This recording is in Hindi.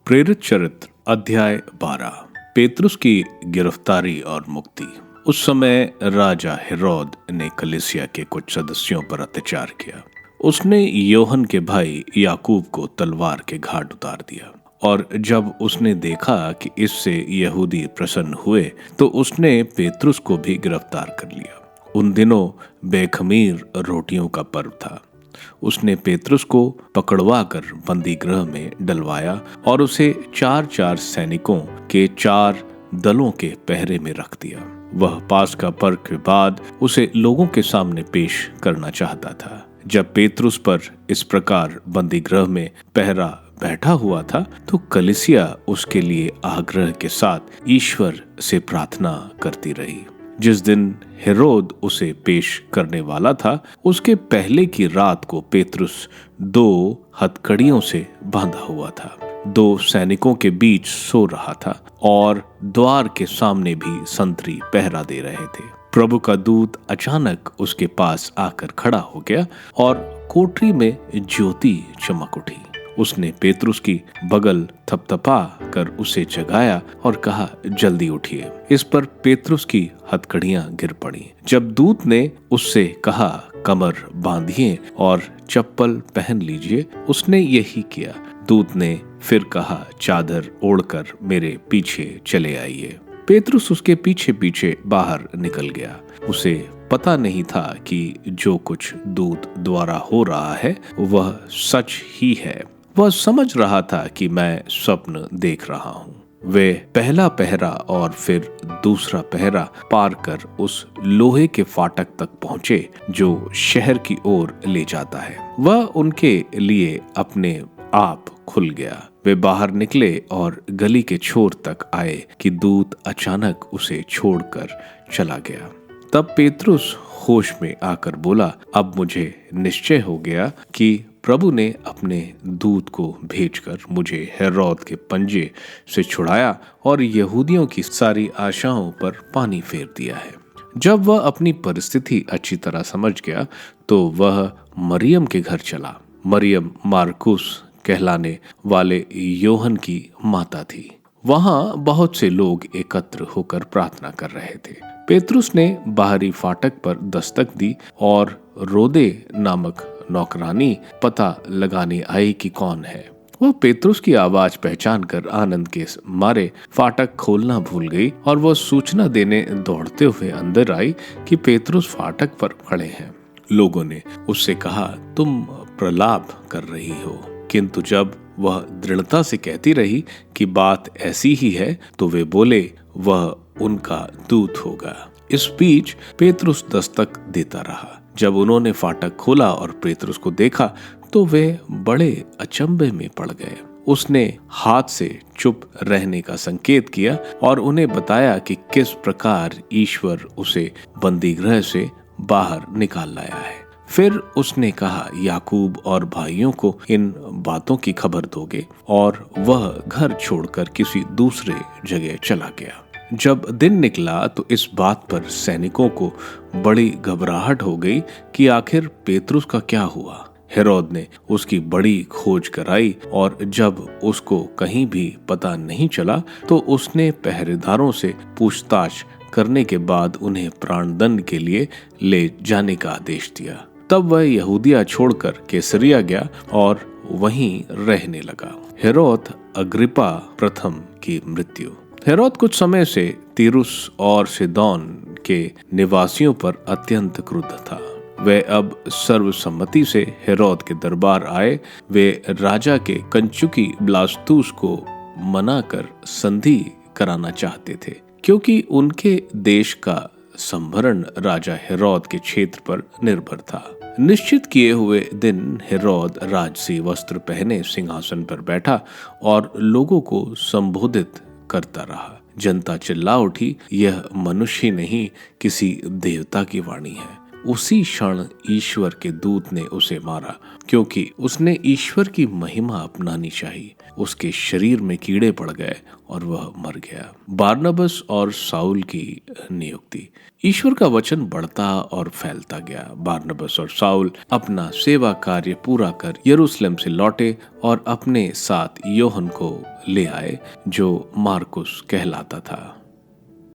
प्रेरित चरित्र अध्याय 12। पेतरुस की गिरफ्तारी और मुक्ति। उस समय राजा हेरोद ने कलीसिया के कुछ सदस्यों पर अत्याचार किया। उसने योहन के भाई याकूब को तलवार के घाट उतार दिया, और जब उसने देखा कि इससे यहूदी प्रसन्न हुए तो उसने पेतरुस को भी गिरफ्तार कर लिया। उन दिनों बेखमीर रोटियों का पर्व था। उसने पेतरुस को पकड़वा कर बंदी गृह में डलवाया और उसे 4-4 सैनिकों के 4 दलों के पहरे में रख दिया। वह पास्का पर्व के बाद उसे लोगों के सामने पेश करना चाहता था। जब पेतरुस पर इस प्रकार बंदी गृह में पहरा बैठा हुआ था तो कलीसिया उसके लिए आग्रह के साथ ईश्वर से प्रार्थना करती रही। जिस दिन हेरोद उसे पेश करने वाला था उसके पहले की रात को पेतरुस 2 हथकड़ियों से बांधा हुआ था। 2 सैनिकों के बीच सो रहा था और द्वार के सामने भी संतरी पहरा दे रहे थे। प्रभु का दूत अचानक उसके पास आकर खड़ा हो गया और कोठरी में ज्योति चमक उठी। उसने पेतरुस की बगल थपथपा कर उसे जगाया और कहा, जल्दी उठिए। इस पर पेतरुस की हथकड़ियां गिर पड़ी। जब दूत ने उससे कहा, कमर बांधिए और चप्पल पहन लीजिए, उसने यही किया। दूत ने फिर कहा, चादर ओढ़कर मेरे पीछे चले आइए। पेतरुस उसके पीछे पीछे बाहर निकल गया। उसे पता नहीं था कि जो कुछ दूत द्वारा हो रहा है वह सच ही है। वह समझ रहा था कि मैं स्वप्न देख रहा हूँ। वे पहला पहरा और फिर दूसरा पहरा पार कर उस लोहे के फाटक तक पहुंचे जो शहर की ओर ले जाता है। वह उनके लिए अपने आप खुल गया। वे बाहर निकले और गली के छोर तक आए कि दूत अचानक उसे छोड़कर चला गया। तब पेतरुस होश में आकर बोला, अब मुझे निश्चय हो गया कि प्रभु ने अपने दूत को भेजकर मुझे हेरोद के पंजे से छुड़ाया और यहूदियों की सारी आशाओं पर पानी फेर दिया है। जब वह अपनी परिस्थिति अच्छी तरह समझ गया तो वह मरियम के घर चला। मरियम मार्कुस कहलाने वाले योहन की माता थी। वहां बहुत से लोग एकत्र होकर प्रार्थना कर रहे थे। पेतरुस ने बाहरी फाटक पर दस्तक दी और रोदे नामक नौकरानी पता लगाने आई कि कौन है। वह पेतरुस की आवाज पहचान कर आनंद के मारे फाटक खोलना भूल गई और वह सूचना देने दौड़ते हुए अंदर आई कि पेतरुस फाटक पर खड़े हैं। लोगों ने उससे कहा, तुम प्रलाप कर रही हो। किंतु जब वह दृढ़ता से कहती रही कि बात ऐसी ही है तो वे बोले, वह उनका दूत होगा। इस बीच पेतरुस दस्तक देता रहा। जब उन्होंने फाटक खोला और पेतरुस को देखा तो वे बड़े अचंभे में पड़ गए। उसने हाथ से चुप रहने का संकेत किया और उन्हें बताया कि किस प्रकार ईश्वर उसे बंदी गृह से बाहर निकाल लाया है। फिर उसने कहा, याकूब और भाइयों को इन बातों की खबर दोगे, और वह घर छोड़कर किसी दूसरे जगह चला गया। जब दिन निकला तो इस बात पर सैनिकों को बड़ी घबराहट हो गई कि आखिर पेतरुस का क्या हुआ। हेरोद ने उसकी बड़ी खोज कराई और जब उसको कहीं भी पता नहीं चला तो उसने पहरेदारों से पूछताछ करने के बाद उन्हें प्राणदंड के लिए ले जाने का आदेश दिया। तब वह यहूदिया छोड़कर कैसरिया गया और वहीं रहने लगा। हेरोद अग्रिप्पा प्रथम की मृत्यु। हेरोद कुछ समय से तीरुस और सीदोन के निवासियों पर अत्यंत क्रुद्ध था। वे अब सर्वसम्मति से हेरोद के दरबार आए। वे राजा के कंचुकी ब्लास्तुस को मनाकर संधि कराना चाहते थे, क्योंकि उनके देश का संभरण राजा हेरोद के क्षेत्र पर निर्भर था। निश्चित किए हुए दिन हेरोद राजसी वस्त्र पहने सिंहासन पर बैठा और लोगों को संबोधित करता रहा। जनता चिल्ला उठी, यह मनुष्य नहीं किसी देवता की वाणी है। उसी क्षण ईश्वर के दूत ने उसे मारा, क्योंकि उसने ईश्वर की महिमा अपनानी चाहिए। उसके शरीर में कीड़े पड़ गए और वह मर गया। बारनबास और साउल की नियुक्ति। ईश्वर का वचन बढ़ता और फैलता गया। बारनबास और साउल अपना सेवा कार्य पूरा कर यरूशलेम से लौटे और अपने साथ योहन को ले आए, जो मार्कुस कहलाता था।